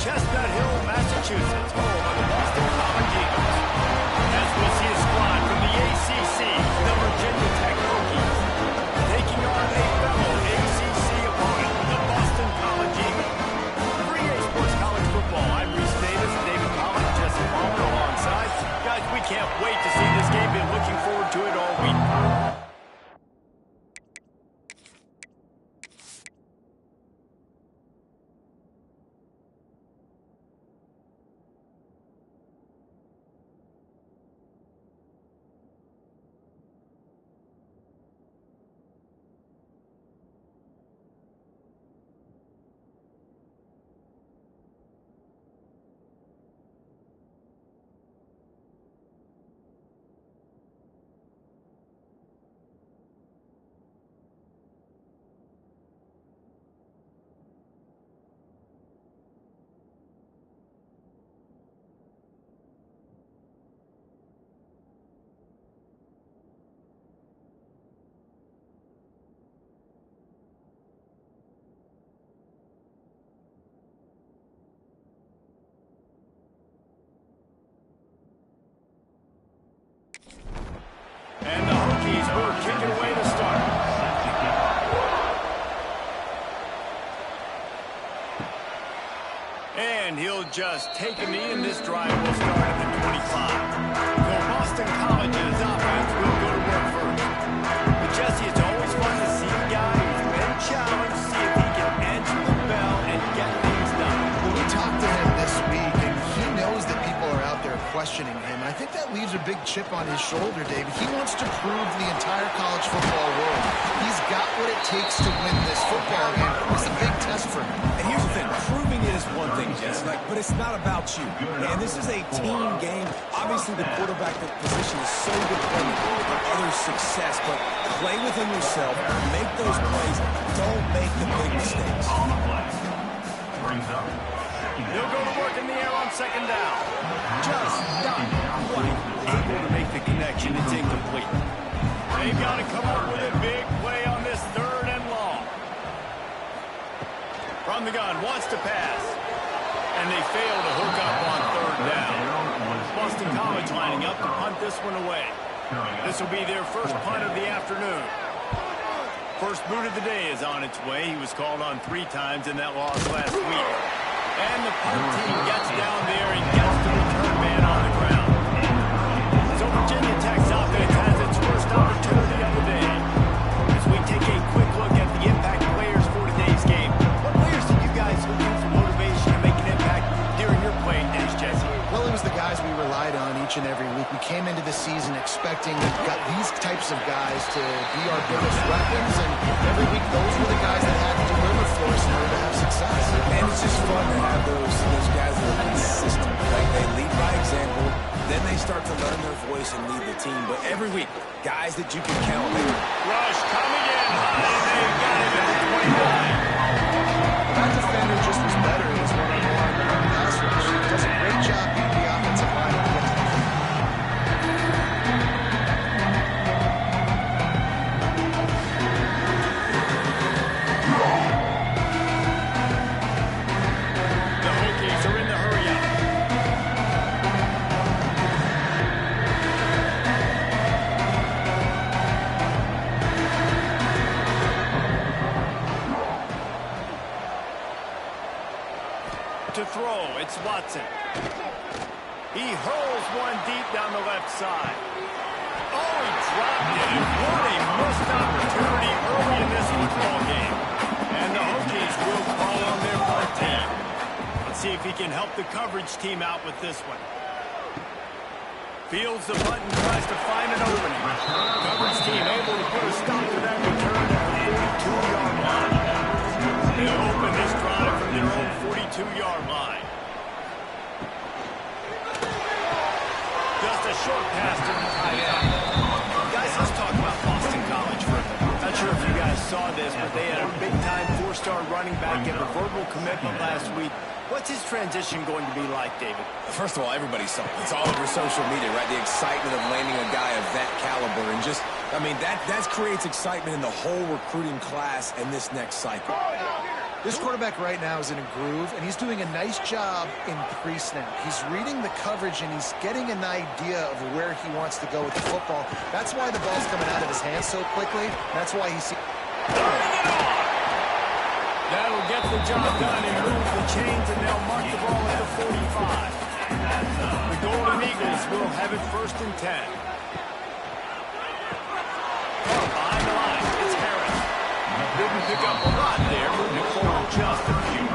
Chestnut Hill, Massachusetts, home of the Boston College Eagles. As we see a squad from the ACC, the Virginia Tech Hokies, taking on a fellow ACC opponent, the Boston College Eagles. For EA Sports College Football, I'm Reese Davis, David Pollock, Jesse Palmer alongside. Guys, we can't wait to see this game. Been looking forward to it all week. And the Hokies will kick it away to start. And he'll just take a knee, and this drive will start at the 25. So Boston College's offense will go to work first. But Jesse, it's always fun to see a guy who's been challenged, see if he can answer the bell and get things done. Well, we talked to him this week, and he knows that people are out there questioning him. I think that leaves a big chip on his shoulder, David. He wants to prove the entire college football world he's got what it takes to win this football game. It's a big test for him. And here's the thing, proving it is one thing, Jess, but it's not about you. And this is a team game. Obviously, the quarterback position is so dependent on others' success, but play within yourself, make those plays, don't make the big mistakes. On the play. Brings up. He'll go to work in the air on second down. Just not quite able to make the connection. It's incomplete. They've got to come up with a big play on this third and long. From the gun, wants to pass. And they fail to hook up on third down. Boston College lining up to punt this one away. This will be their first punt of the afternoon. First boot of the day is on its way. He was called on 3 times in that loss last week. And the punt team gets down there and gets the return man on the ground. So Virginia Tech's offense has its first opportunity of the day. As we take a quick look at the impact players for today's game, what players did you guys look for motivation to make an impact during your playing days, Jesse? Well, it was the guys we relied on each and every week. We came into the season expecting these types of guys to be our biggest weapons, and every week those were the guys that had to deliver for us in order to have success. And it's just fun to have those guys that are consistent. Like, they lead by example, then they start to learn their voice and lead the team. But every week, guys that you can count on. Rush coming in high, and they got him at the 29. That defender just was better in his one-on-one pass rush. He does a great job beating the offensive line to get to the field. The Hokies are in the hurry-up. To throw, it's Watson. He hurls one deep down the left side. Oh, he dropped it. And what a missed opportunity early in this football game. And the Hokies will call on their punt team. Let's see if he can help the coverage team out with this one. Fields the punt and tries to find an opening. Coverage team able to put a stop to that return at the 42-yard line. They'll open this drive from their own 42-yard line. Just a short pass to the tight end. Guys, let's talk about Boston College for a minute. Not sure if you guys saw this, but they had a big-time 4-star running back get a verbal commitment last week. What's his transition going to be like, David? First of all, everybody saw it. It's all over social media, right? The excitement of landing a guy of that caliber. And just, I mean, that creates excitement in the whole recruiting class in this next cycle. This quarterback right now is in a groove, and he's doing a nice job in pre-snap. He's reading the coverage, and he's getting an idea of where he wants to go with the football. That's why the ball's coming out of his hands so quickly. That's why he's... That'll get the job done and move the chains, and they'll mark the ball at the 45. The Golden Eagles will have it 1st and 10. Behind the line, it's Harris. Didn't pick up a lot there, moving forward just a few.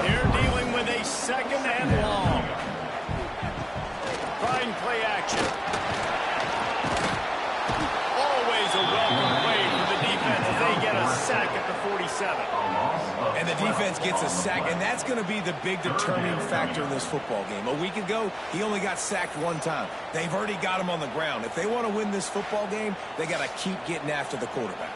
They're dealing with a 2nd and long. Trying play action. Always a welcome play for the defense as they get a sack at the 47. And the defense gets a sack, and that's going to be the big determining factor in this football game. A week ago, he only got sacked 1 time. They've already got him on the ground. If they want to win this football game, they got to keep getting after the quarterback.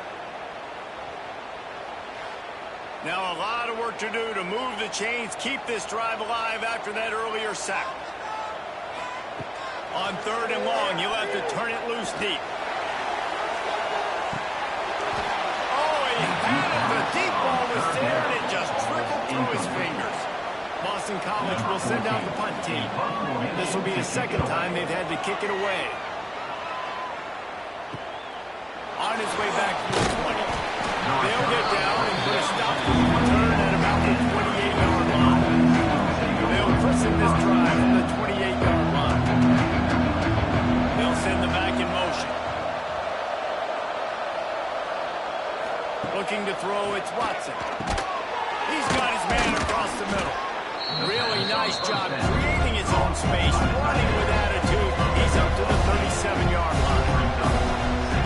Now a lot of work to do to move the chains, keep this drive alive after that earlier sack. On 3rd and long, you'll have to turn it loose deep. The deep ball was there, and it just trickled through his fingers. Boston College will send out the punt team. This will be the 2nd time they've had to kick it away. On his way back to the 20. They'll get down and put a stop to the return at about the 28-yard line. They'll christen this drive from the 28-yard line. They'll send the back in motion. Looking to throw, it's Watson. He's got his man across the middle. Really nice job creating his own space, running with attitude. He's up to the 37-yard line.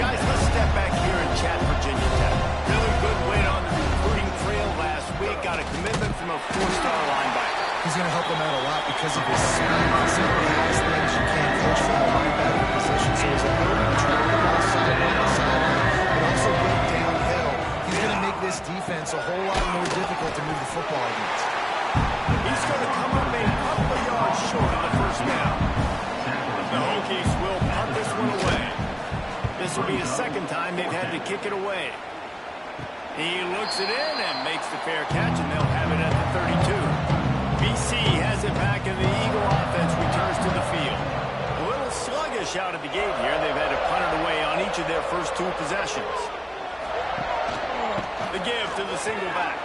Guys, let's step back here and chat Virginia Tech. Really good win on the recruiting trail last week. Got a commitment from a 4-star linebacker. He's going to help him out a lot because of his speed. He simply has things you can't coach from the linebacker position. So his ability to track the ball sideline to sideline, but also get downhill. He's going to make this defense a whole lot more difficult to move the football against. He's going to come up a couple of yards short on the 1st down. The Hokies will punt this one away. This will be the 2nd time they've had to kick it away. He looks it in and makes the fair catch, and they'll have it at the 32. BC has it back, and the Eagle offense returns to the field. A little sluggish out of the gate here. They've had to punt it away on each of their first 2 possessions. The give to the single back.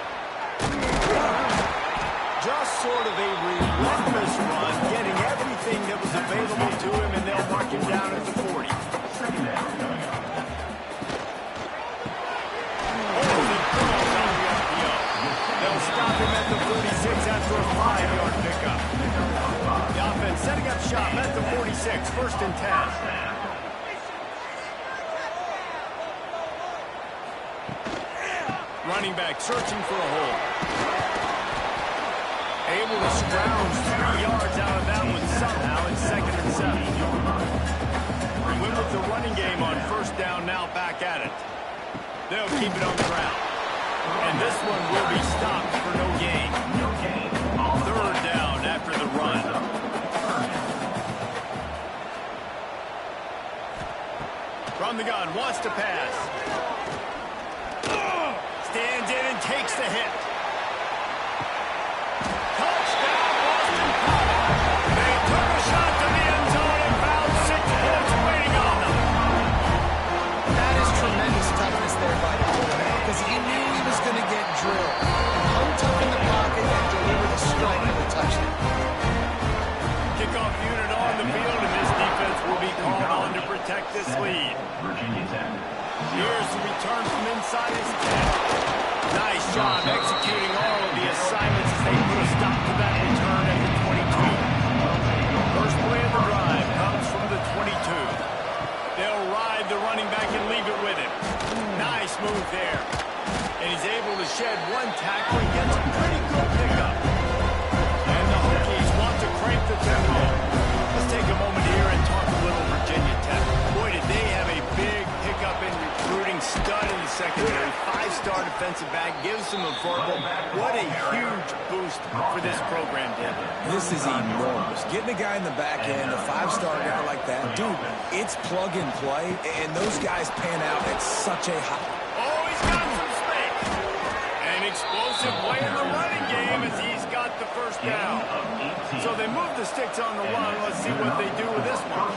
Just sort of a relentless run, getting everything that was available to him, and they'll mark him down at the 40. They'll stop him at the 46 after a 5-yard pickup. The offense setting up shop at the 46, 1st and 10. Running back searching for a hole. Able to scrounge 3 yards out of that one somehow. It's 2nd and 7. We went with the running game on 1st down, now back at it. They'll keep it on the ground. And this one will be stopped for no gain. 3rd down after the run. From the gun, wants to pass. Stands in and takes the hit. Touchdown, Boston College. They took a shot to the end zone and found 6 points waiting on them. That is tremendous toughness there by the quarterback because he knew he was going to get drilled. Hung tough in the pocket and delivered a strike for the touchdown. Kickoff unit on the field, and this defense will be called on to protect this lead. Here's the return from inside his 10. Nice job executing all of the assignments as they put a stop to that return at the 22. First play of the drive comes from the 22. They'll ride the running back and leave it with him. Nice move there. And he's able to shed 1 tackle and gets a pretty good pickup. And the Hokies want to crank the tempo. Let's take a moment here and talk a little Virginia Tech. Boy, did they have a big pickup in recruiting. Stud in the secondary. 5-star defensive back. Gives them a verbal. What a huge boost for this program, David. This is enormous. Getting a guy in the back end, a 5-star guy like that, dude, it's plug and play, and those guys pan out at such a high. Oh, he's got some space. And explosive. down. So they move the sticks on the run. Let's see what they do with this one.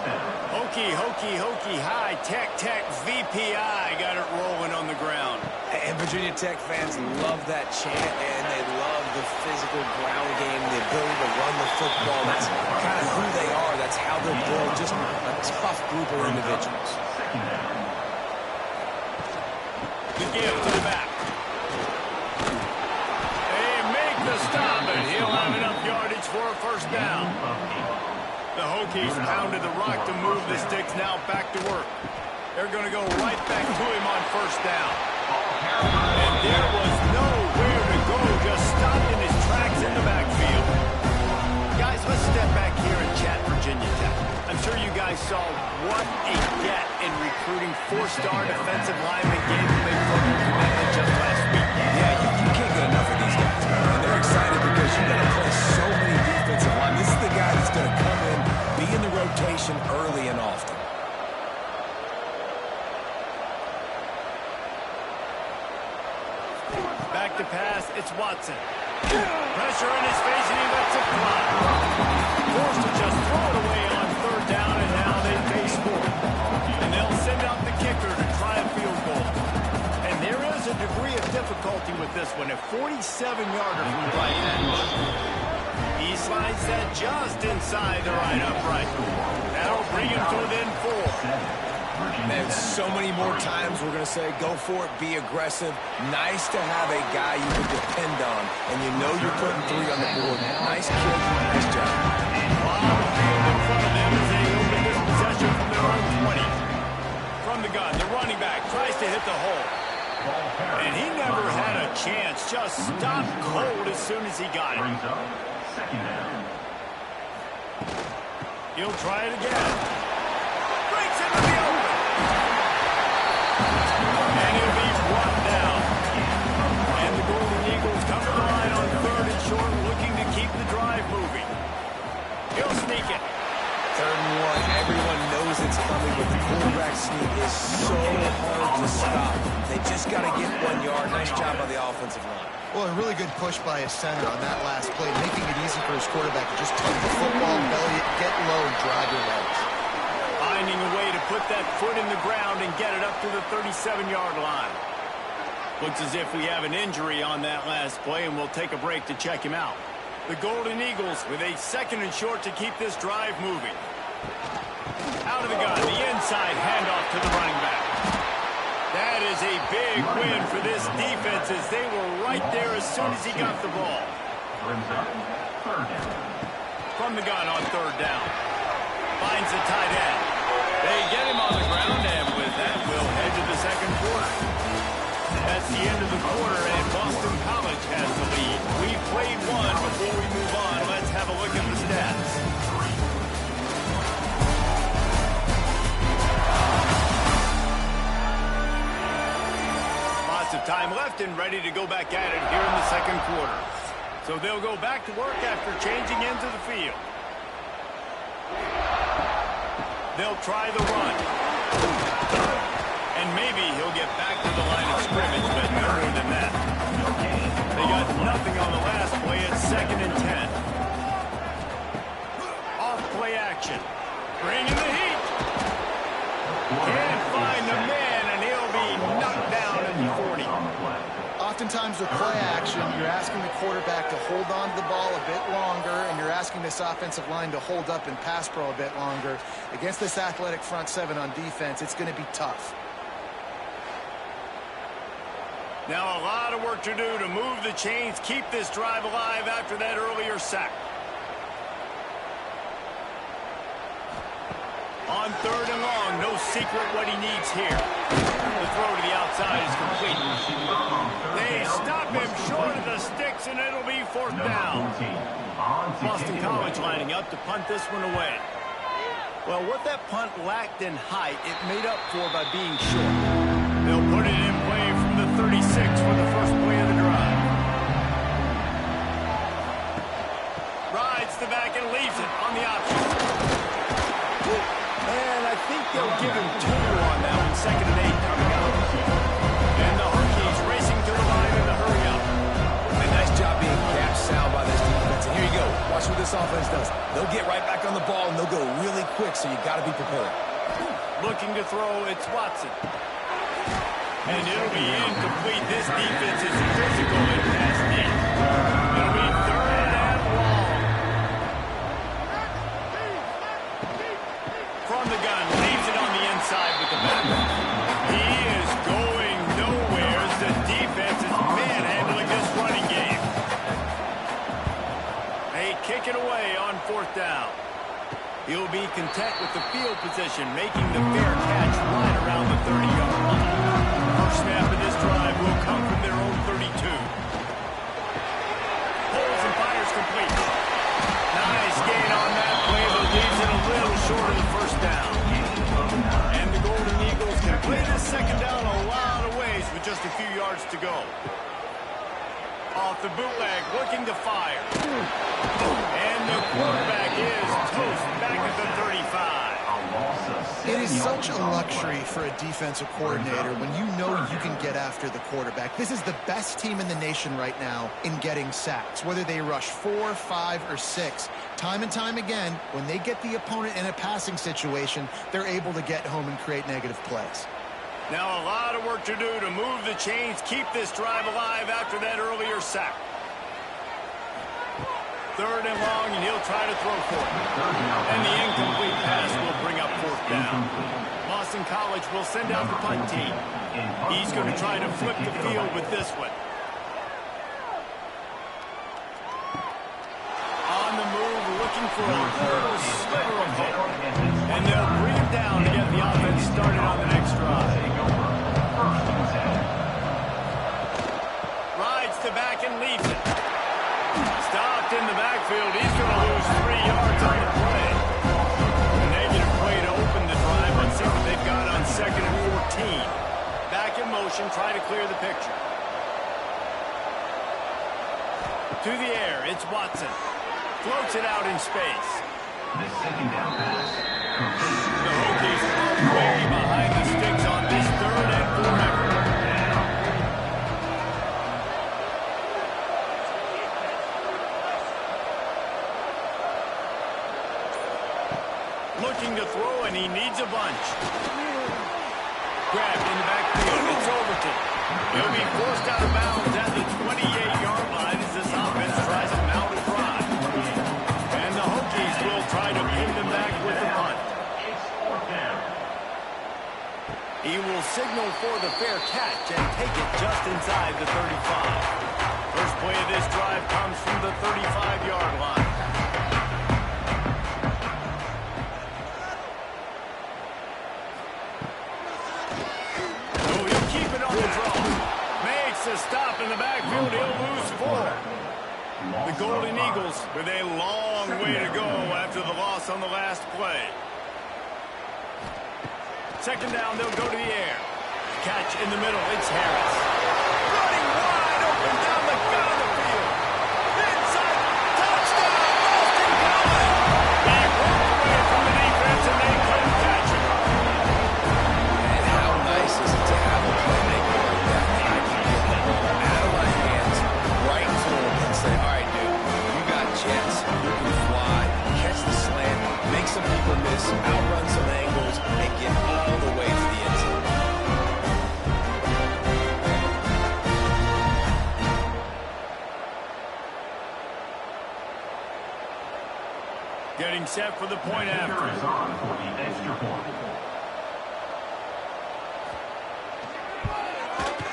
Hokey, hokey, hokey, high, tech, tech, VPI. Got it rolling on the ground. And Virginia Tech fans love that chant, and they love the physical ground game, the ability to run the football. That's kind of who they are. That's how they're built, just a tough group of individuals. The give to the back. They make the stop, and he'll have enough yardage for a first down. The Hokies pounded the rock to move the sticks, now back to work. They're going to go right back to him on first down. And there was nowhere to go, just stopped in his tracks in the backfield. Guys, let's step back here and chat Virginia Tech. I'm sure you guys saw what a get in recruiting four-star defensive linemen gave them a perfect commitment just last week. Yeah, you can't get enough of these guys, man. And they're excited because you've got to play so many defensive line. This is the guy that's going to come in, be in the rotation early and often. Back to pass, it's Watson. Pressure in his face, and he lets it fly. Forced to just throw it away on third down, and now they face fourth. And they'll send out the kicker to try a field goal. And there is a degree of difficulty with this one. A 47-yarder from the right hand. He slides that just inside the right upright. That'll bring him to within 4. Man, so many more times we're going to say, go for it, be aggressive. Nice to have a guy you can depend on, and you know you're putting 3 on the board. Nice kick, nice job. On the field in front of them as they open this possession from their own 20. From the gun, the running back tries to hit the hole. And he never had a chance, just stopped cold as soon as he got it. He'll try it again. Breaks into the open. And he'll be brought down. And the Golden Eagles come to the line on third and short, looking to keep the drive moving. He'll sneak it. 3rd and 1. Everyone knows it's coming, but the quarterback sneak is so hard to stop. They just got to get 1 yard. Nice job by the offensive line. Well, a really good push by his center on that last play, making it easy for his quarterback to just tuck the football, belly it, get low, and drive your legs. Finding a way to put that foot in the ground and get it up to the 37-yard line. Looks as if we have an injury on that last play, and we'll take a break to check him out. The Golden Eagles with a 2nd and short to keep this drive moving. Out of the gun, the inside handoff to the running back. That is a big win for this defense as they were right there as soon as he got the ball. From the gun on 3rd down. Finds the tight end. They get him on the ground, and with that, we'll head to the 2nd quarter. That's the end of the quarter, and Boston College has the lead. We've played one. Before we move on, let's have a look at the stats. Lots of time left and ready to go back at it here in the 2nd quarter. So they'll go back to work after changing into the field. They'll try the run. And maybe he'll get back to the line of scrimmage, but no more than that. They got nothing on the last play. It's 2nd and 10. Off play action. Bringing the heat. Can't find the man, and he'll be knocked down at the 40. Oftentimes with play action, you're asking the quarterback to hold on to the ball a bit longer, and you're asking this offensive line to hold up and pass pro a bit longer. Against this athletic front 7 on defense, it's going to be tough. Now a lot of work to do to move the chains, keep this drive alive after that earlier sack. On 3rd and long, no secret what he needs here. The throw to the outside is complete. They stop him short of the sticks, and it'll be 4th down. Boston College lining up to punt this one away. Well, what that punt lacked in height, it made up for by being short. They'll put it in play from the 36 for the first play of the drive. Rides the back and leaves it on the option. And I think they'll give him 2 on that one. 2nd and 8 coming up. And the Hokies racing to the line in the hurry up. A nice job being gap sound by this defense. And here you go. so you got to be prepared. Looking to throw, it's Watson. And it'll be incomplete. This defense is physical and pass deep. It'll be 3rd and long. From the gun, leaves it on the inside with the back. He is going nowhere as the defense is manhandling this running game. They kick it away on 4th down. He'll be content with the field position, making the fair catch right around the 30-yard line. First snap of this drive will come from their own 32. Pulls and fires complete. Nice gain on that play, but leaves it a little short of the first down. And the Golden Eagles can play this second down a lot of ways with just a few yards to go. Off the bootleg, looking to fire. And the quarterback is toast back at the 35. It is such a luxury for a defensive coordinator when you know you can get after the quarterback. This is the best team in the nation right now in getting sacks. Whether they rush 4, 5, or 6, time and time again, when they get the opponent in a passing situation, they're able to get home and create negative plays. Now a lot of work to do to move the chains, keep this drive alive after that earlier sack. 3rd and long, and he'll try to throw for it. And the incomplete pass will bring up 4th down. Boston College will send out the punt team. He's going to try to flip the field with this one. On the move, looking for a little sliver of hope. And they'll bring him down to get the offense started on the next drive. Rides to back and leaves it. Stopped in the backfield. He's going to lose 3 yards on the play. A negative play to open the drive. Let's see what they've got on 2nd and 14. Back in motion, try to clear the picture. To the air, it's Watson. Floats it out in space. The second down pass. The Hokies are way behind the sticks on this 3rd and 4 effort. Looking to throw, and he needs a bunch. Grabbed in the backfield. It's Overton. He'll be forced out of bounds at the 28-yard line as this offense tries to mount a drive. And the Hokies will try to pin them back with the punt. He will signal for the fair catch and take it just inside the 35. First play of this drive comes from the 35-yard line. A stop in the backfield, he'll lose 4. The Golden Eagles with a long way to go after the loss on the last play. 2nd down, they'll go to the air. Catch in the middle, it's Harris. Running wide open down the gut of the field. Inside, touchdown, Boston College! They walk away from the defense and they couldn't catch him. And how nice is it to have a playmaker like that? Out of my hands, right to him and say, all right, dude, you got jets, you can fly, catch the slant, make some people miss, outrun some angles, and get all the way to the end zone. Getting set for the point after.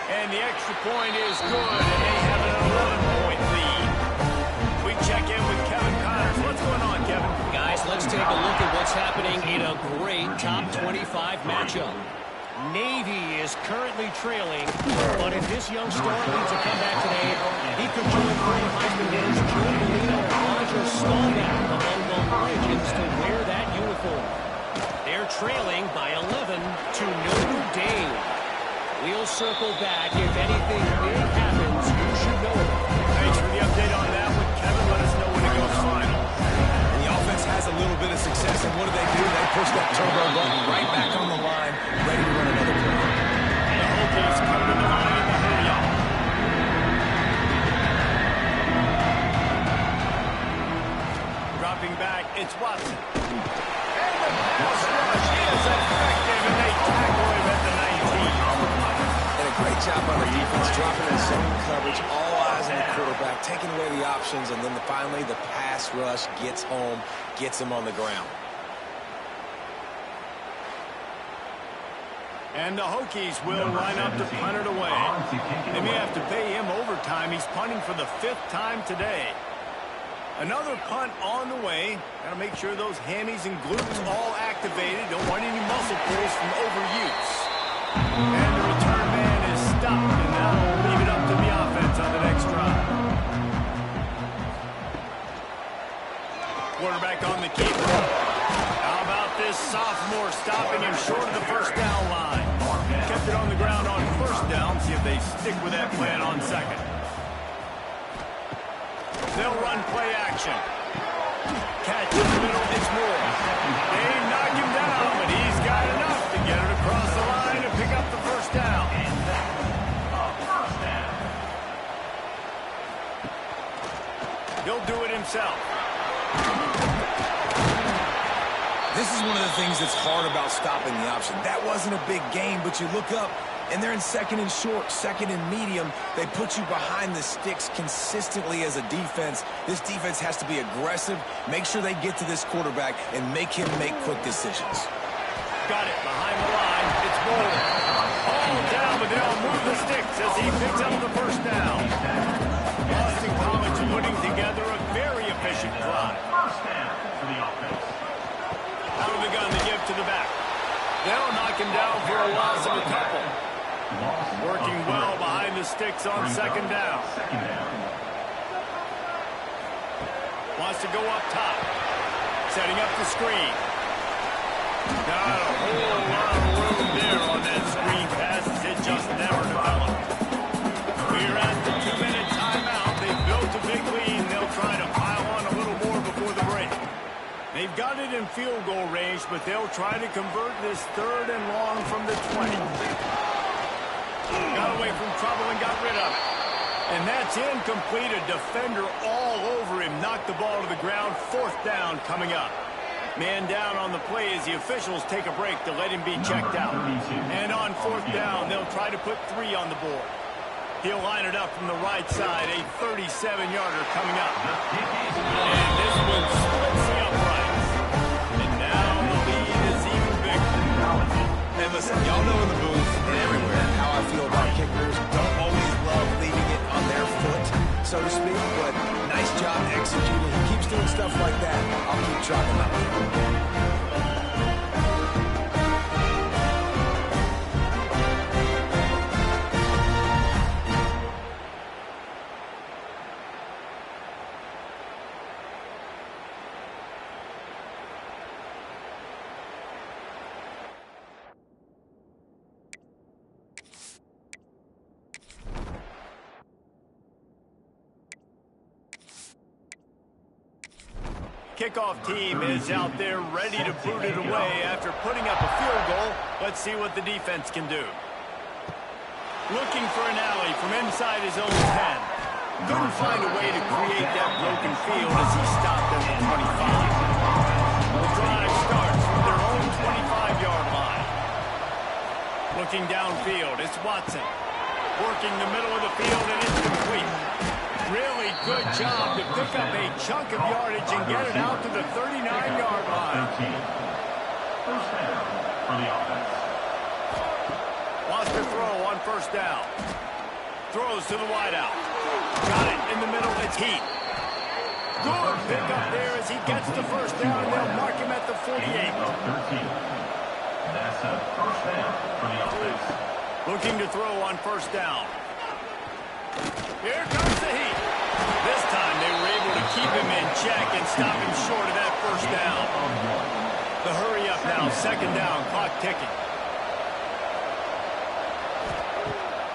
And the extra point is good, and they have an 11-point lead. We check in with Kevin Connors. What's going on, Kevin? Guys, let's take a look at what's happening in a great top 25 matchup. Navy is currently trailing, but if this young star leads a comeback today, he could join former Heisman winners Joe Molina and Roger Staubach among the legends to wear that uniform. They're trailing by 11 to Notre Dame. We'll circle back. If anything big happens, you should know it. Thanks for the update on that one, Kevin. Let us know when it goes final. And the offense has a little bit of success, and what do? They push that turbo button right back on the line, ready to run another play. The Hokies come to the line in the hurry-up. Dropping back, it's Watson. And the dropping in zone coverage, all eyes on the quarterback, taking away the options, and then finally the pass rush gets home, gets him on the ground. And the Hokies will line up to punt it away. They may have to pay him overtime. He's punting for the 5th time today. Another punt on the way. Got to make sure those hammies and glutes all activated. Don't want any muscle pulls from overuse. And the return man is stopped. And now we'll leave it up to the offense on the next drive. Quarterback on the keeper. How about this sophomore stopping him short of the first down line? Kept it on the ground on first down. See if they stick with that plan on second. They'll run play action. Catch in the middle, it's Moore. They knock him down, but he's got enough to get it across the line and pick up the first down. He'll do it himself. This is one of the things that's hard about stopping the option. That wasn't a big game, but you look up, and they're in second and short, second and medium. They put you behind the sticks consistently as a defense. This defense has to be aggressive, make sure they get to this quarterback, and make him make quick decisions. Got it behind the line. It's Moore. All down, but they'll move the sticks as he picks up the first down. Boston College putting together a very efficient drive. First down for the offense. Out of the gun to give to the back. They'll knock him down for a loss of a couple. Working well behind the sticks on second down. Wants to go up top. Setting up the screen. Got a whole lot of room there on that screen pass. It just never developed. We're at the 2-minute timeout. They've built a big lead. They'll try to pile on a little more before the break. They've got it in field goal range, but they'll try to convert this 3rd and long from the 20. Got away from trouble and got rid of it. And that's incomplete. A defender all over him. Knocked the ball to the ground. 4th down coming up. Man down on the play as the officials take a break to let him be checked out. And on 4th down, they'll try to put 3 on the board. He'll line it up from the right side. A 37-yarder coming up. And this one splits the uprights. And now the lead is even bigger. And listen, y'all know in the booth and everywhere how I feel about kickers. Don't always love leaving it on their foot, so to speak, but nice job executing. He keeps doing stuff like that. I'll keep chalking up. Kickoff team is out there ready to boot it away after putting up a field goal. Let's see what the defense can do. Looking for an alley from inside his own 10. Couldn't find a way to create that broken field as he stopped at the 25. The drive starts from their own 25-yard line. Looking downfield, it's Watson. Working the middle of the field, and it's complete. Really good job to pick up a chunk of yardage and get it out to the 39-yard line. First down for the offense. Wants to throw on first down. Throws to the wideout. Got it in the middle. It's Heath. Good pick up there as he gets the first down. They'll mark him at the 48. 13. That's a first down for the offense. Looking to throw on first down. Here comes the Heat. This time they were able to keep him in check and stop him short of that first down. The hurry up now, second down, clock ticking.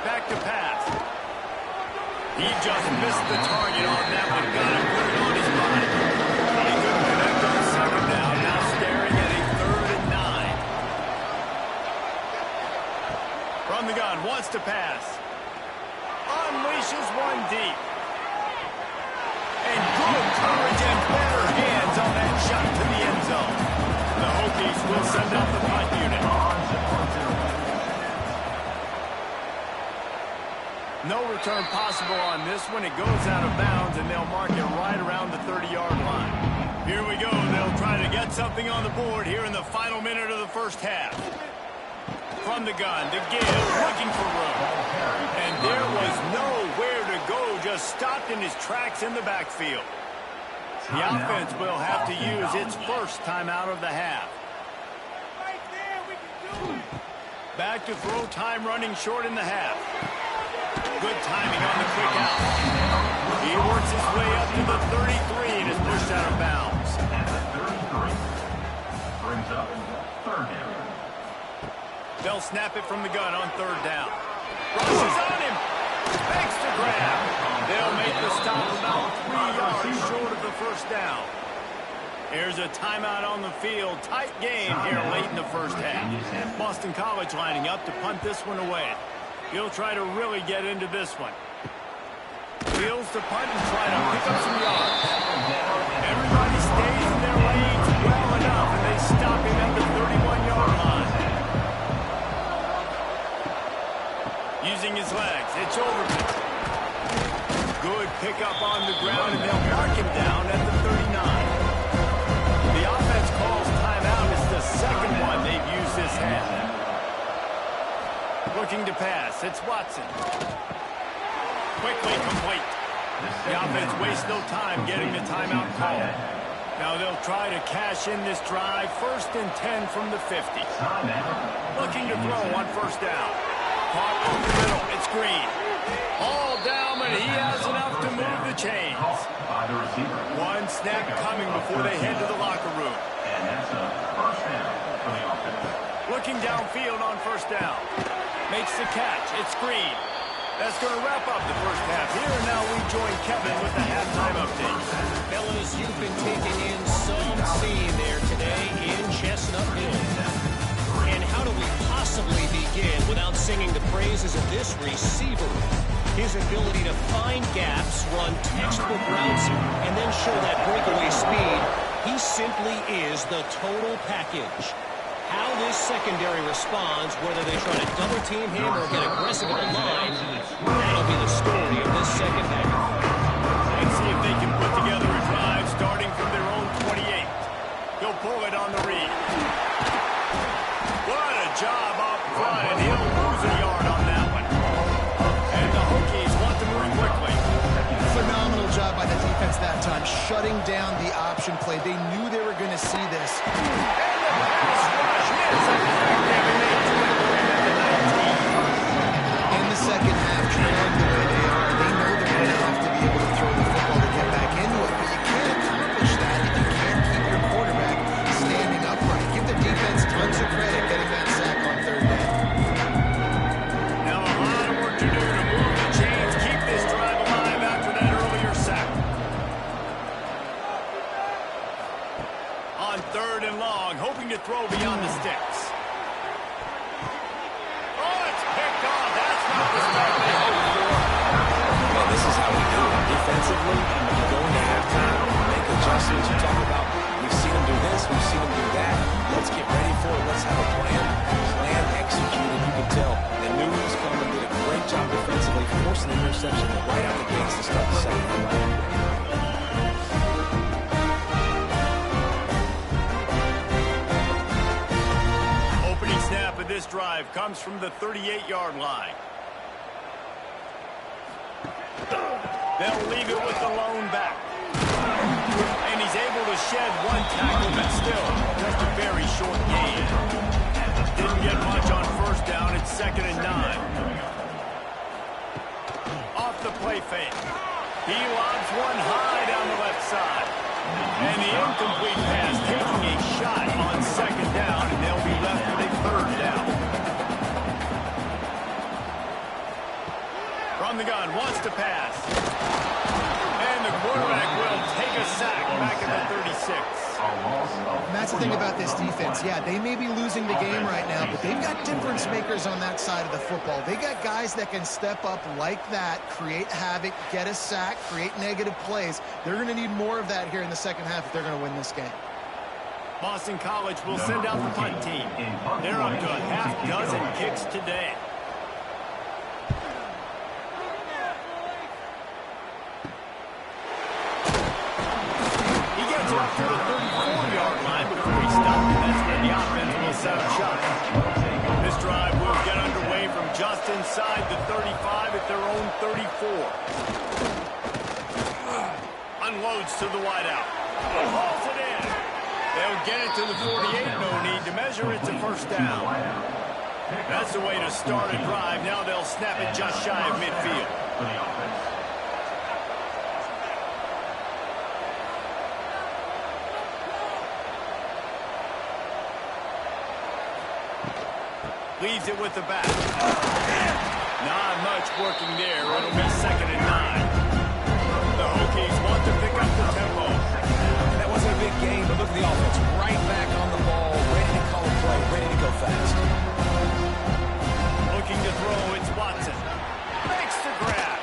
Back to pass. He just missed the target on that one. Got to put it on his body. He couldn't connect on second down. Now staring at a 3rd and 9. From the gun, wants to pass. Unleashes one deep. And good coverage and better hands on that shot to the end zone. The Hokies will send out the punt unit. No return possible on this one. It goes out of bounds, and they'll mark it right around the 30-yard line. Here we go. They'll try to get something on the board here in the final minute of the first half. From the gun, to give, looking for room. And there was nowhere to go, just stopped in his tracks in the backfield. The offense will have to use its first timeout of the half. Back to throw, time running short in the half. Good timing on the quick out. He works his way up to the 33 and is pushed out of bounds. And the 33 brings up third down. They'll snap it from the gun on third down. Rushes on him. Makes the grab. They'll make the stop about 3 yards short of the first down. Here's a timeout on the field. Tight game here late in the first half. Boston College lining up to punt this one away. He'll try to really get into this one. Wheels to punt and try to pick up some yards. Everybody stays in their lanes well enough, and they stop him at the 31-yard line. Using his legs, it's Overton. Good pickup on the ground, and they'll mark him down at the 39. The offense calls timeout. It's the second one they've used this half. Looking to pass, it's Watson. Quickly complete. The offense wastes no time getting the timeout call. Now they'll try to cash in this drive. 1st and 10 from the 50. Looking to throw on first down. Caught over the middle. It's Green. All down, but he has enough to move the chains. One snap coming before they head to the locker room. And that's a first down for the offense. Looking downfield on first down. Makes the catch. It's Green. That's going to wrap up the first half here. And now we join Kevin with the halftime update. Fellas, you've been taking in some scene there today in Chestnut Hill. And how do we possibly begin without singing the praises of this receiver? His ability to find gaps, run textbook routes, and then show that breakaway speed. He simply is the total package. How this secondary responds, whether they try to double-team him or get aggressive at the line, that'll be the story of this second half. Let's see if they can put together a drive starting from their own 28. He'll pull it on the read. What a job up front, and he'll lose a yard on that one. And the Hokies want to move quickly. Phenomenal job by the defense that time, shutting down the option play. They knew they were going to see this. In the second half, trailing the way they are, they know they're going to have to be able to throw the football to get back into it, but you can't accomplish that if you can't keep your quarterback standing upright. Give the defense tons of credit getting that sack on third down. Now a lot of work to do to move the chains, keep this drive alive after that earlier sack. On 3rd and long, hoping to throw beyond the sticks. Oh, it's picked off. That's not the start they hoped for. Well, this is how we do it. Defensively, you go into halftime, make adjustments. You talk about, we've seen them do this, we've seen them do that. Let's get ready for it. Let's have a plan. Plan executed. You can tell they knew he was coming, did a great job defensively, forcing the interception right out the gates to start the second half. This drive comes from the 38-yard line. They'll leave it with the lone back. And he's able to shed one tackle, but still just a very short gain. Didn't get much on first down. It's 2nd and 9. Off the play fake. He lobs one high down the left side. And the incomplete pass taking a shot on 2nd down, and they'll be left with a 3rd down. From the gun, wants to pass. And the quarterback will take a sack back at the 36. And that's the thing about this defense. Yeah, they may be losing the game right now, but they've got difference makers on that side of the football. They got guys that can step up like that, create havoc, get a sack, create negative plays. They're going to need more of that here in the second half if they're going to win this game. Boston College will send out the punt team. They're up to a half dozen kicks today. to the 34-yard line before he stopped, and that's where the offense will set up shop. This drive will get underway from just inside the 35 at their own 34. Unloads to the wideout. Hauls it in. They'll get it to the 48. No need to measure. It's a first down. That's the way to start a drive. Now they'll snap it just shy of midfield. Leaves it with the back. Not much working there. It'll be 2nd and 9. The Hokies want to pick up the tempo. That wasn't a big game, but look at the offense. Right back on the ball, ready to call a play, ready to go fast. Looking to throw, it's Watson. Makes the grab.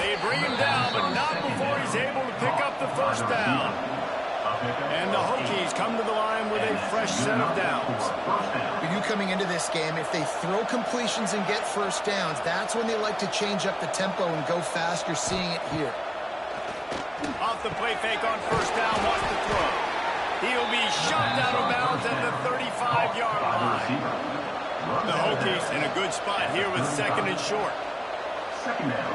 They bring him down, but not before he's able to pick up the first down. And the Hokies come to the line with a fresh set of downs. For you coming into this game, if they throw completions and get first downs, that's when they like to change up the tempo and go fast. You're seeing it here. Off the play fake on first down, wants to throw. He'll be shoved out of bounds at the 35-yard line. The Hokies in a good spot here with 2nd and short. Second down.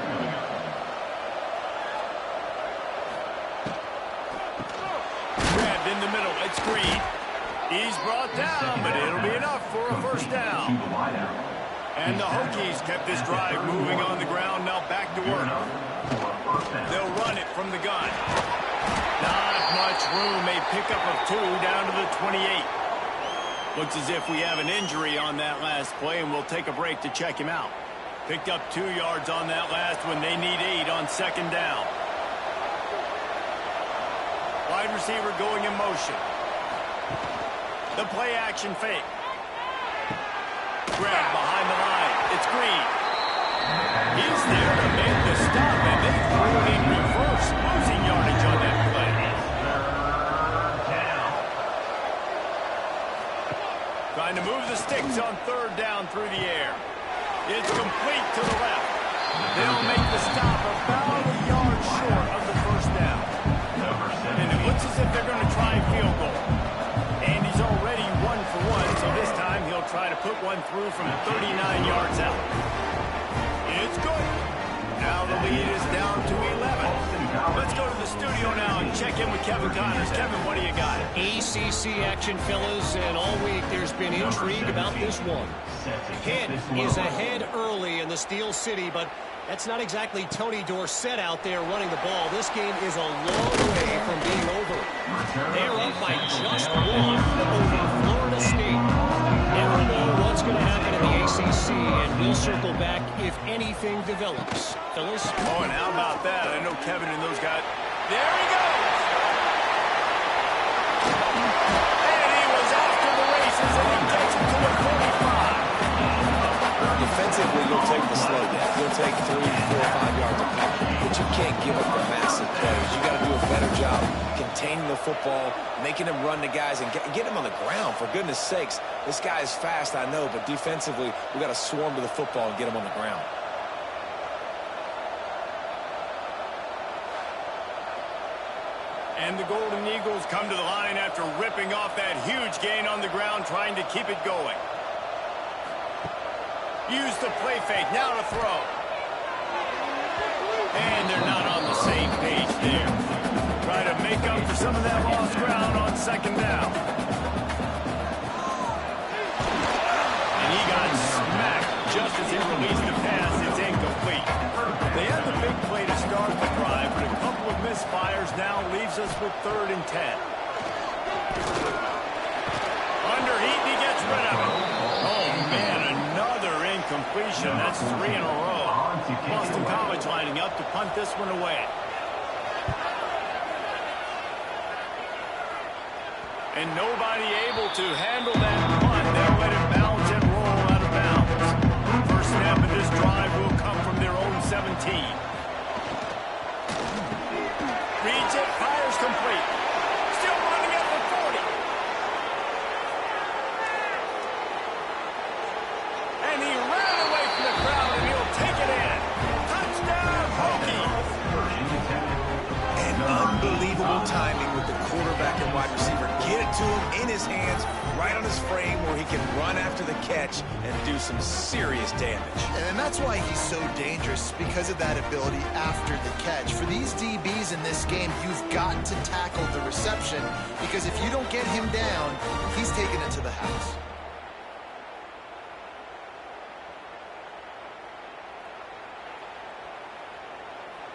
Grabbed in the middle. It's Green. He's brought down, but it'll be enough for a first down. And the Hokies kept this drive moving on the ground. Now back to work. They'll run it from the gun. Not much room. A pickup of 2 down to the 28. Looks as if we have an injury on that last play, and we'll take a break to check him out. Picked up 2 yards on that last one. They need 8 on 2nd down. Wide receiver going in motion. The play action fake. Grab behind the line. It's Green. He's there to make the stop, and they threw it in reverse, losing yardage on that play. Trying to move the sticks on 3rd down through the air. It's complete to the left. They'll make the stop about a yard short of the first down. And it looks as if they're going to try a field goal. And he's already 1 for 1, so this time he'll try to put one through from 39 yards out. It's good. Now the lead is down to 11. Let's go to the studio now and check in with Kevin Connors. Kevin, what do you got? ACC action, fellas, and all week there's been intrigue about this one. Pitt is ahead early in the Steel City, but that's not exactly Tony Dorsett out there running the ball. This game is a long way from being over. They're up by just 1 over Florida State. Never know what's going to happen in the ACC, and we'll circle back if anything develops. Fellas? Oh, and how about that? I know Kevin and those guys. There he goes! And he was off to the races, and he takes it to the 45. Defensively, you'll take the slow down. You'll take 3, 4, 5 yards of cover, but you can't give up the massive plays. You got to do a better job containing the football, making them run the guys, and get them on the ground. For goodness sakes, this guy is fast, I know, but defensively, we got to swarm to the football and get him on the ground. And the Golden Eagles come to the line after ripping off that huge gain on the ground, trying to keep it going. Use the play fake, now to throw. And they're not on the same page there. Try to make up for some of that lost ground on 2nd down. And he got smacked just as he released the pass. It's incomplete. They had the big play to start the drive, but a couple of misfires now leaves us with 3rd and 10. Under heat, and he gets rid of it. Oh, man, another incompletion. That's 3 in a row. Boston College lining up to punt this one away. And nobody able to handle that punt. They'll let it bounce and roll out of bounds. First snap of this drive will come from their own 17. Reads it, fires complete. Still running at the 40. And he ran away from the crowd, and he'll take it in. Touchdown, Hokies. And unbelievable timing with the quarterback in his hands, right on his frame where he can run after the catch and do some serious damage. And that's why he's so dangerous, because of that ability after the catch. For these DBs in this game, you've got to tackle the reception, because if you don't get him down, he's taking it to the house.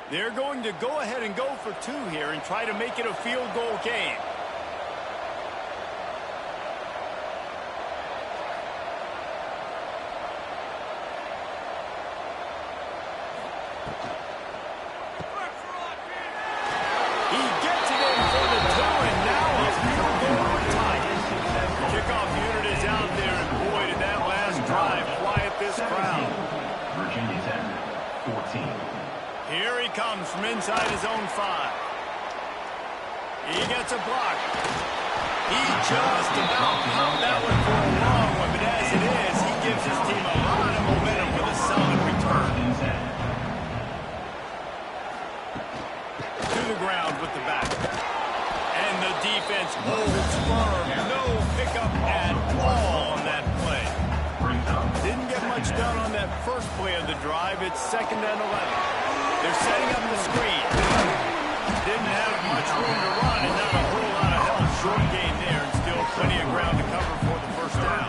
They're going to go ahead and go for two here and try to make it a field goal game. He gets it in for the two, and now a field goal would tie it. Kickoff unit is out there, and boy, did that last drive quiet this crowd. Virginia Tech, 14. Here he comes from inside his own 5. He gets a block. He just about popped that one for a long one, but as it is, he gives his team a lot of momentum with a solid return. To the ground with the back. And the defense holds firm. No pickup at all on that play. Didn't get much done on that first play of the drive. It's 2nd and 11. They're setting up the screen. Didn't have much room to run and not a whole lot of help. Short gain there and still plenty of ground to cover for the first down.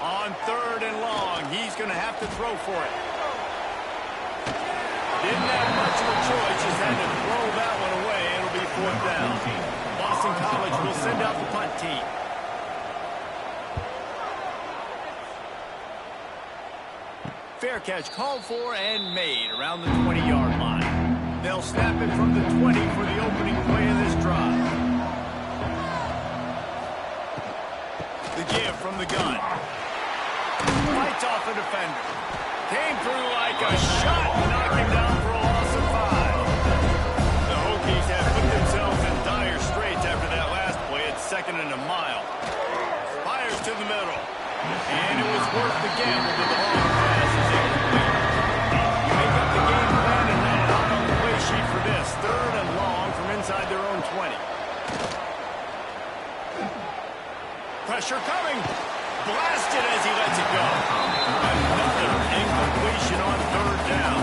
On 3rd and long, he's going to have to throw for it. Didn't have much of a choice, just had to throw that one away. It'll be 4th down. Boston College will send out the punt team. Fair catch called for and made around the 20-yard line. They'll snap it from the 20 for the opening play of this drive. The give from the gun. Fights off a defender. Came through like a shot, knocked him down for a loss of 5. The Hokies have put themselves in dire straits after that last play. It's 2nd and a mile. Fires to the middle. And it was worth the gamble to the long pass as they complete. You make up the game plan and then out on the play sheet for this. 3rd and long from inside their own 20. Pressure coming. Blasted as he lets it go. Another incompletion on 3rd down.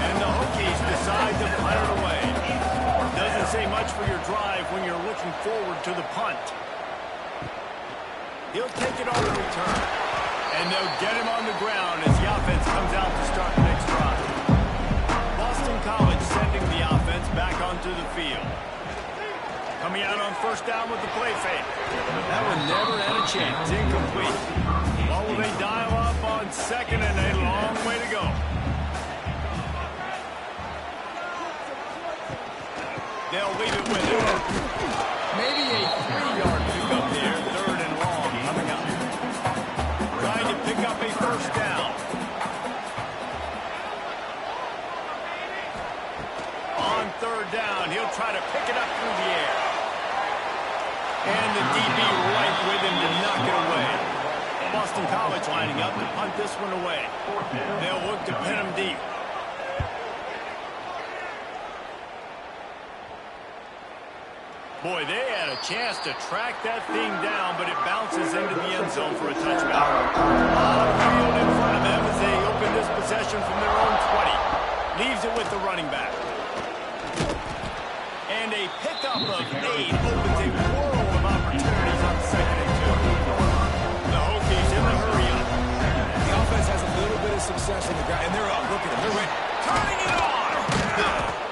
And the Hokies decide to punt it away. Doesn't say much for your drive when you're looking forward to the punt. He'll take it on the return. And they'll get him on the ground as the offense comes out to start the next drive. Boston College sending the offense back onto the field. Coming out on 1st down with the play fake. That one never had a chance. Incomplete. What will they dial up on 2nd and a long way to go? They'll leave it with him. Maybe a 3-yard pickup there. 3rd and long coming up. Trying to pick up a 1st down. On 3rd down, he'll try to pick it up through the air. And the DB right with him to knock it away. Boston College lining up to punt this one away. They'll look to pin him deep. Boy, they had a chance to track that thing down, but it bounces into the end zone for a touchback. On the field in front of them as they open this possession from their own 20. Leaves it with the running back. And a pickup of 8 opens a world of opportunities on 2nd and 2. The Hokies in the hurry-up. The offense has a little bit of success on the ground, and they're up. Look at them. They're ready. Turning it on!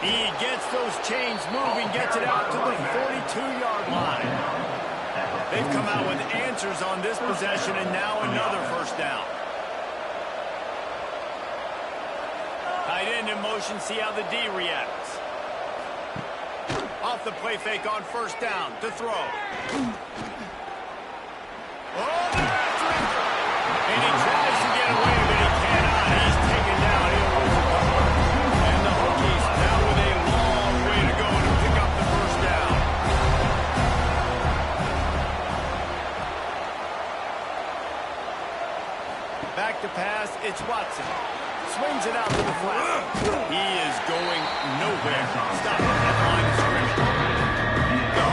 He gets those chains moving, gets it out to the 42-yard line. They've come out with answers on this possession, and now another 1st down. Tight end in motion, see how the D reacts. Off the play fake on 1st down to throw. Oh, they're after him! And he tries to get away, but he cannot. He's taken down. He'll lose a couple. And the Hokies now with a long way to go to pick up the 1st down. Back to pass, it's Watson. Swings it out to the flat. He is going nowhere. Stop at the line of scrimmage. The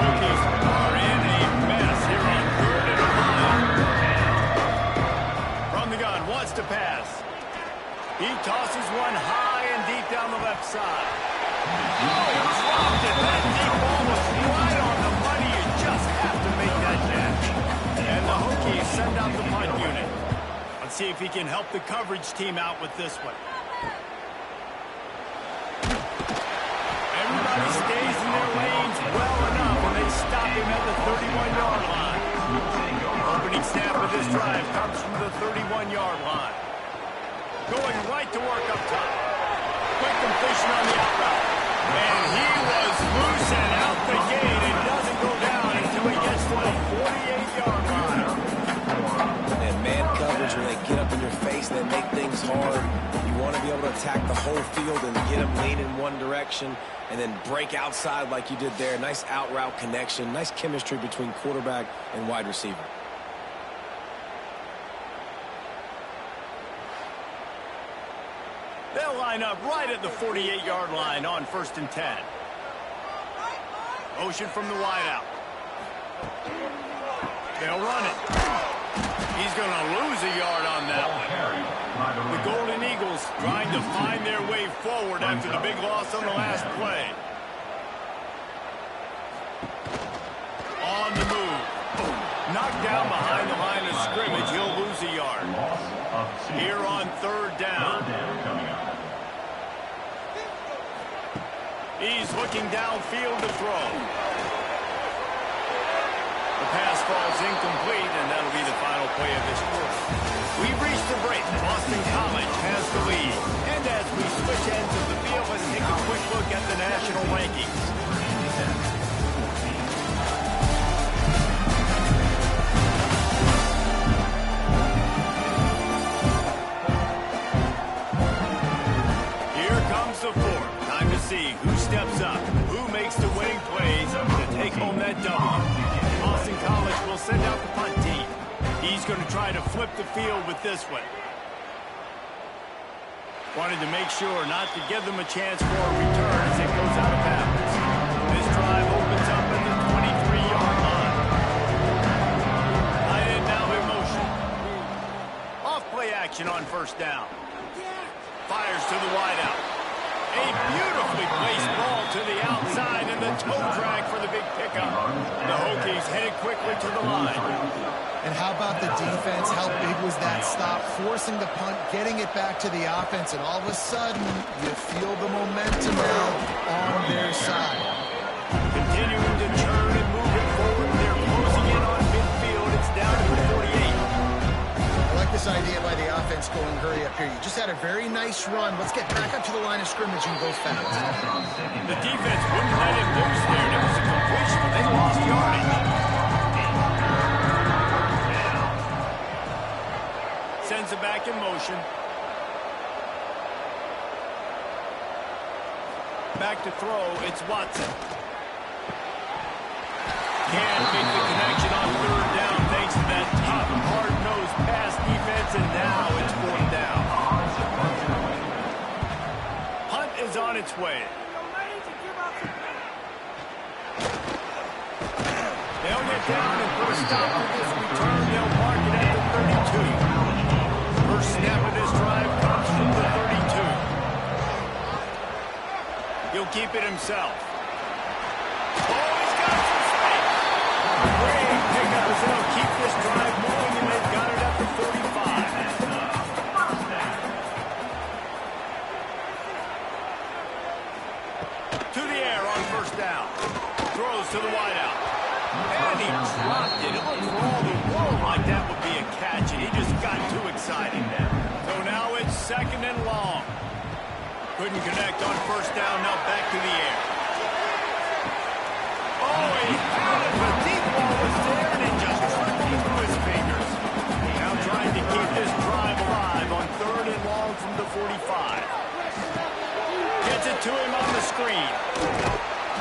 He tosses one high and deep down the left side. Oh, he dropped it. That deep ball was right on the money. You just have to make that catch. And the Hokies send out the punt unit. Let's see if he can help the coverage team out with this one. Everybody stays in their lanes well enough, and they stop him at the 31-yard line. Opening snap of this drive comes from the 31-yard line. Going right to work up top. Quick completion on the out route. And he was loose and out the gate. It doesn't go down until he gets to the 48-yard line. And man coverage, when they get up in your face, they make things hard. You want to be able to attack the whole field and get them lean in one direction and then break outside like you did there. Nice out route connection. Nice chemistry between quarterback and wide receiver. They'll line up right at the 48-yard line on 1st and 10. Motion from the wideout. They'll run it. He's going to lose a yard on that one. The Golden Eagles trying to find their way forward after the big loss on the last play. On the move. Knocked down behind the line of scrimmage. He'll lose a yard. Here on 3rd down. He's looking downfield to throw. The pass falls incomplete, and that'll be the final play of this quarter. We've reached the break. Boston College has the lead. And as we switch ends of the field, let's take a quick look at the national rankings. Here comes the fourth. Time to see who steps up, who makes the winning plays to take home that W. Boston College will send out the punt team. He's going to try to flip the field with this one. Wanted to make sure not to give them a chance for a return as it goes out of bounds. This drive opens up at the 23-yard line. Tight end now in motion. Off play action on 1st down. Fires to the wideout. A beautifully placed ball to the outside and the toe drag for the big pickup. The Hokies headed quickly to the line. And how about the defense? How big was that stop? Forcing the punt, getting it back to the offense, and all of a sudden, you feel the momentum now on their side. Continuing to turn and move it forward. They're closing in on midfield. It's down to the 48. I like this idea by the offense going hurry up here. You just had a very nice run. Let's get back up to the line of scrimmage and go fast. The defense wouldn't let him loose there. It was a completion, but they lost yardage. Sends it back in motion. Back to throw, it's Watson. Can't make the connection on 3rd down thanks to that tough, hard-nosed pass defense, and now it's 4th down. Hunt is on its way. They'll get down and put a stop to this return. They'll mark it at the 32. First snap of this drive comes from the 32. He'll keep it himself. Oh, he's got some space. Great pickup as they'll keep this drive moving, and they've got it at the 45. To the air on 1st down. Throws to the wideout. And he dropped it. It looked for all the world like that would be a catch, and he just got too excited. So now it's 2nd and long. Couldn't connect on 1st down. Now back to the air. Oh, he had it. The deep ball was there, and it just trickled through his fingers. Now trying to keep this drive alive on 3rd and long from the 45. Gets it to him on the screen.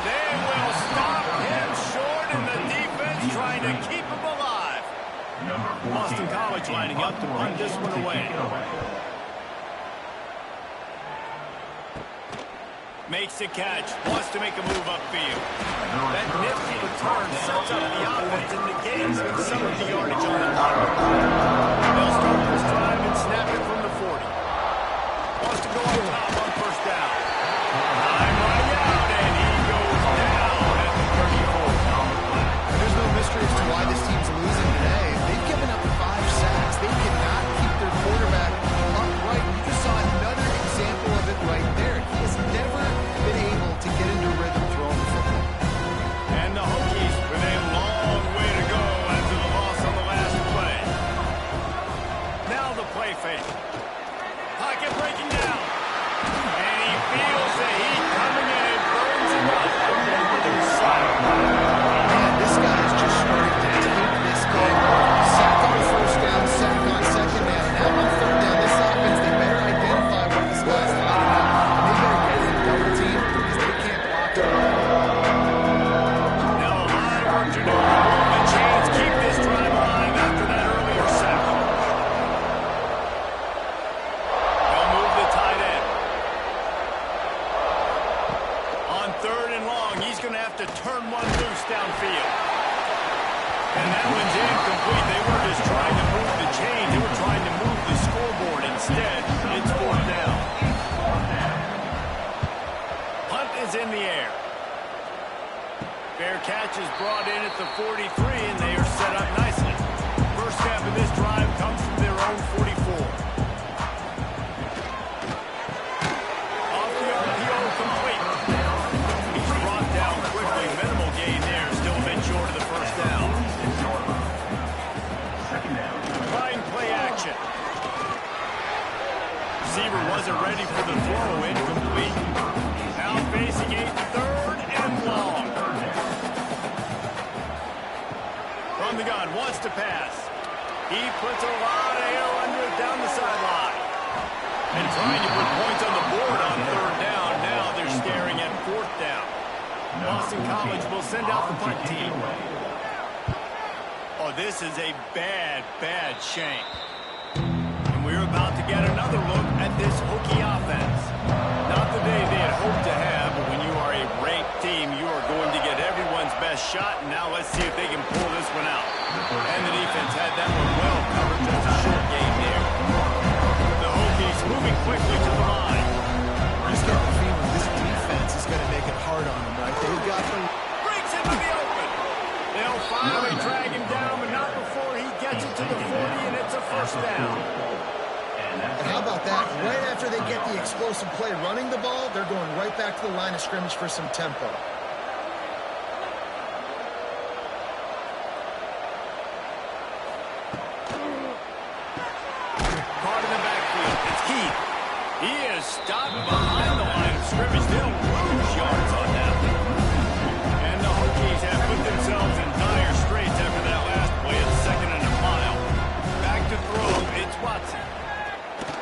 They will stop him short, and the defense trying to keep him alive. Boston College lining up to punt this one away. Makes the catch, wants to make a move upfield. That nifty return sets up the offense and negates some of the yardage on the clock. They'll start this drive and snap it from the 40. wants to go on top on first down. Time running out, and he goes down at the 34. There's no mystery as to why this team's losing today. They've given up 5 sacks. They cannot keep their quarterback upright. You just saw another example of it right there. He has never been able to get into rhythm throwing the football. And the Hokies with a long way to go after the loss on the last play. Now the play fake. Pocket breaking down. And he feels the heat coming in and burns him up. Man, this guy is just starting to take this game over. Sack on first down, sack on second down. Now on third down, this offense, they better identify what this guy's lining up. And they better get him double team because they can't block him. Now a lot of work to do. The Chains keep this drive alive after that earlier sack. They'll move the tight end. On third and long, he's going to have to turn one loose downfield. And that one's incomplete. They were just trying to move the chains. They were trying to move the scoreboard. Instead, it's fourth down. Hunt is in the air. Fair catch is brought in at the 43, and they are set up nicely. First half of this drive comes from their own 44. Off the RPO, complete. He's brought down quickly. Minimal gain there. Still a bit short of the first down. Trying play action. Receiver wasn't ready for the throw. Incomplete. Now facing a third and long. From the gun, wants to pass. He puts a lot of air under it down the sideline. And trying to put points on the board on third down. Now they're staring at fourth down. Boston College will send out the punt team. Oh, this is a bad, bad shank. And we're about to get another look at this Hokie offense. Not the day they had hoped to have, but when you are a ranked team, you are going to get everyone's best shot. And now let's see if they can pull this one out. And the defense had that one well covered. Just a short game there. The Hokies moving quickly to the line. I just get the feeling this defense is going to make it hard on them, right? They've got the... Breaks into the open. They'll finally drag him down, but not before he gets it to the 40, and it's a first down. And how about that? Right after they get the explosive play running the ball, they're going right back to the line of scrimmage for some tempo. Caught in the backfield. It's Keith. He is stopped behind the line of scrimmage. They'll lose yards on that. And the Hokies have put themselves in dire straits after that last play at second and a mile. Back to throw. It's Watson.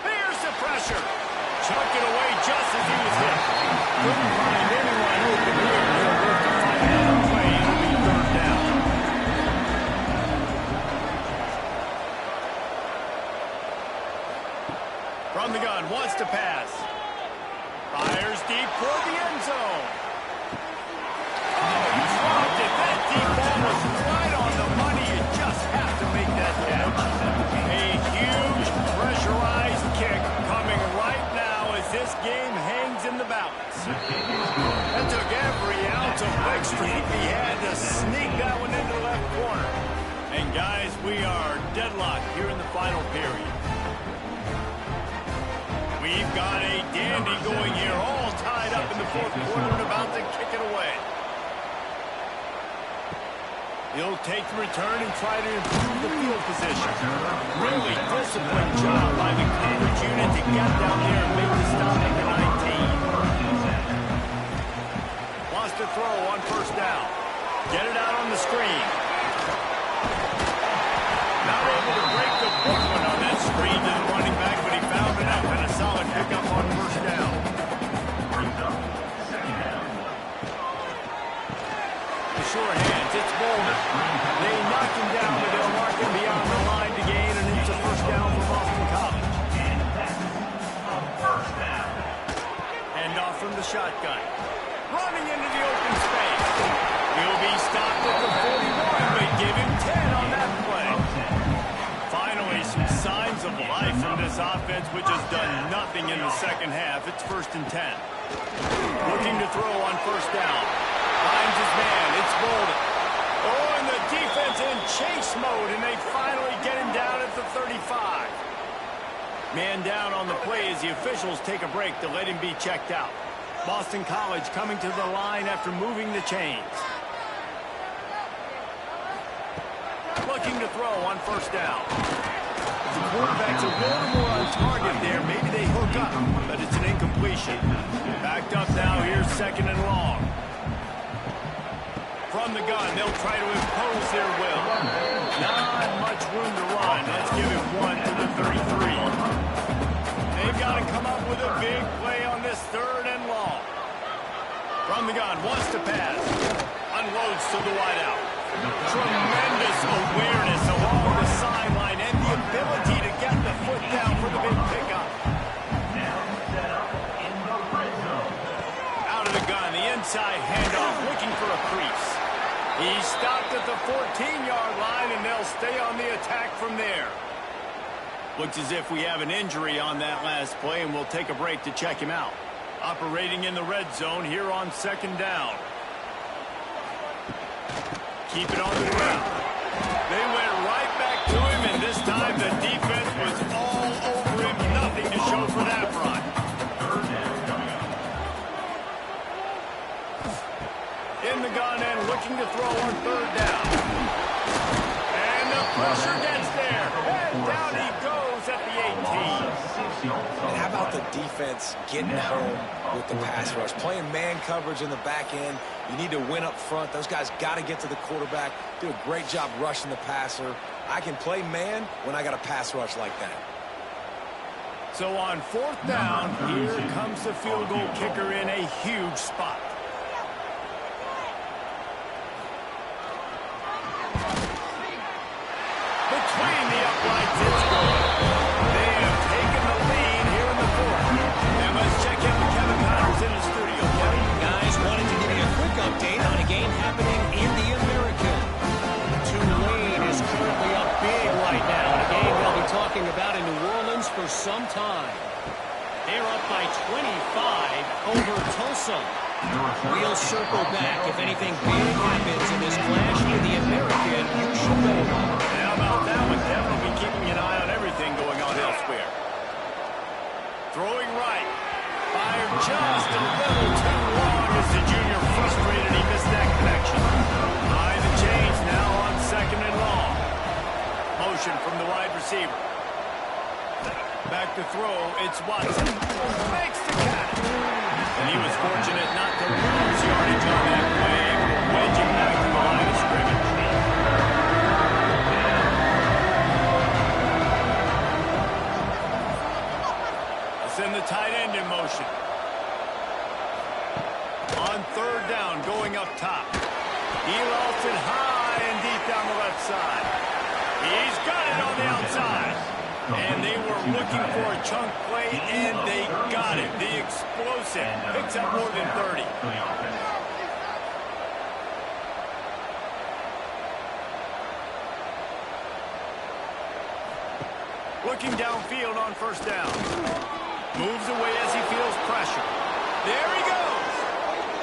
There's the pressure. Chuck it away just as he was hit. Couldn't find anyone open here. He'll work to find another play. It'll be third down. From the gun, wants to pass. Fires deep toward the end zone. Oh, he dropped it. That deep ball was right on the money. You just have to make that catch. A huge pressurized kick coming right now as this game hangs in the balance. That took every ounce of leg strength he had to sneak that one into the left corner. And guys, we are deadlocked here in the final period. We've got a dandy going here, all tied up in the fourth quarter and about to kick it away. He'll take the return and try to improve the field position. Really disciplined job by the coverage unit to get down there and make the stop at the 19. Wants to throw on first down. Get it out on the screen. Not able to break the big one on that screen to the running back, but he found enough and a solid pickup on first down. The sure hands, it's Boulder. They knock him down, but they'll mark him beyond the line to gain, and it's a first down for Boston College. Hand off from the shotgun. Running into the open space. He'll be stopped at the 41, but give him 10 on that play. Finally, some signs of life from this offense. defense, which has done nothing in the second half. It's 1st and 10. Looking to throw on 1st down. Finds his man. It's Bolden. Oh, and the defense in chase mode, and they finally get him down at the 35. Man down on the play as the officials take a break to let him be checked out. Boston College coming to the line after moving the chains. Looking to throw on 1st down. The quarterback's a little more on target there. Maybe they hook up, but it's an incompletion. Backed up now. Here's 2nd and long. From the gun, they'll try to impose their will. Not much room to run. Let's give it 1 to the 33. They've got to come up with a big play on this 3rd and long. From the gun, wants to pass. Unloads to the wideout. Tremendous awareness along the sideline and the ability to get the foot down for the big pickup. Out of the gun, the inside handoff, looking for a crease. He stopped at the 14-yard line, and they'll stay on the attack from there. Looks as if we have an injury on that last play, and we'll take a break to check him out. Operating in the red zone here on 2nd down. Keep it on the ground. They went right back to him, and this time the defense was all over him. Nothing to show for that run. In the gun and looking to throw on 3rd down. And the pressure gets there. And down he goes at the 18. And how about the defense getting home with the pass rush? Playing man coverage in the back end. You need to win up front. Those guys got to get to the quarterback. Do a great job rushing the passer. I can play man when I got a pass rush like that. So on 4th down, here comes the field goal kicker in a huge spot. Between the uprights, it's good. They have taken the lead here in the 4th. And let's check in with Kevin Connors in the studio. Kevin? Guys, wanted to give you a quick update on a game happening in the American. Tulane is currently up big right now in a game they'll be talking about in New Orleans for some time. They're up by 25 over Tulsa. We'll circle back. If anything big happens in this clash in the American, you should know about it. And how about that one, Kevin? We'll be keeping an eye on everything going on elsewhere. Throwing right. Fired just a little too long as the junior frustrated. He missed that connection. Behind the chains now on 2nd and long. Motion from the wide receiver. Back to throw. It's Watson. Makes the catch. And he was fortunate not to lose yardage on that play. Able to wedge him back to the line of scrimmage. Send the tight end in motion. On 3rd down, going up top. He lost it high and deep down the left side. He's got it on the outside. And they were looking for a chunk play, and they got it. The explosive picks up more than 30. Looking downfield on 1st down. Moves away as he feels pressure. There he goes.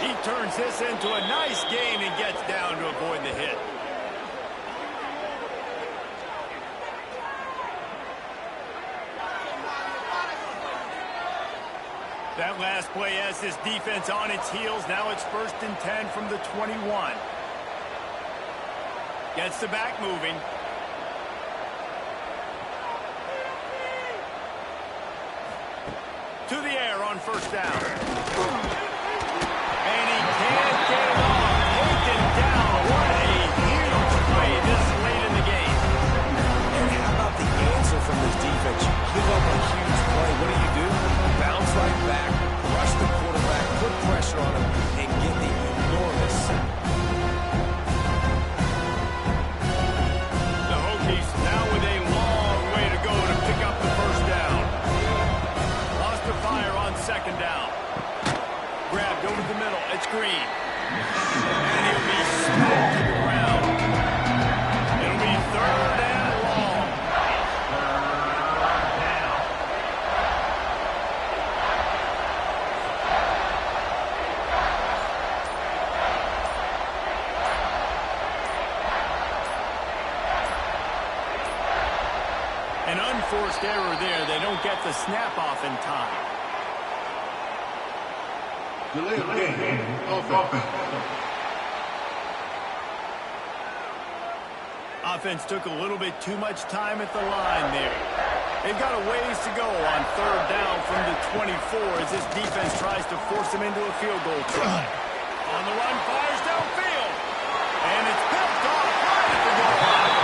He turns this into a nice gain and gets down to avoid the hit. That last play has this defense on its heels. Now it's 1st and 10 from the 21. Gets the back moving. To the air on 1st down. And he can't get it off. Taken down. What a huge play this late in the game. And how about the answer from this defense? You give up a huge play. What do? Bounce right back, rush the quarterback, put pressure on him, and get the enormous sack. The Hokies now with a long way to go to pick up the 1st down. Lost the fire on 2nd down. Grabbed over the middle. It's Green. And he'll be smacked to the ground. It'll be 3rd and long. forced error there. They don't get the snap off in time. Delay of game. Offense. Offense took a little bit too much time at the line there. They've got a ways to go on third down from the 24 as this defense tries to force them into a field goal try. On the run, fires downfield. And it's picked off right at the goal line.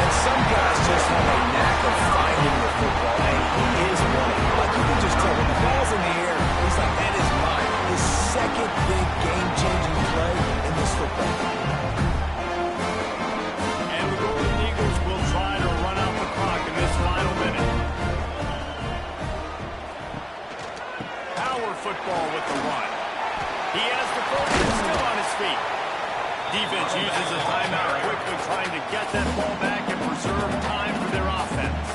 And some guys just have a knack of finding the football, and he is one. Like, you can just tell when the ball's in the air, he's like, that is mine. His second big game-changing play in this football game. And the Golden Eagles will try to run out the clock in this final minute. Power football with the run. He has the focus still on his feet. Defense uses a timeout quickly, trying to get that ball back and preserve time for their offense.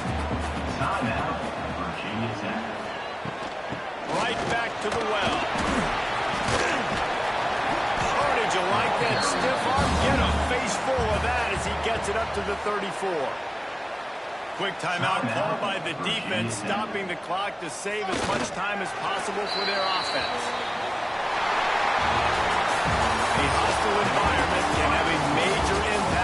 Timeout, Virginia Tech. Right back to the well. Oh, did you like that stiff arm? Get a face full of that as he gets it up to the 34. Quick timeout called by the defense, stopping the clock to save as much time as possible for their offense. A hostile environment can have a major impact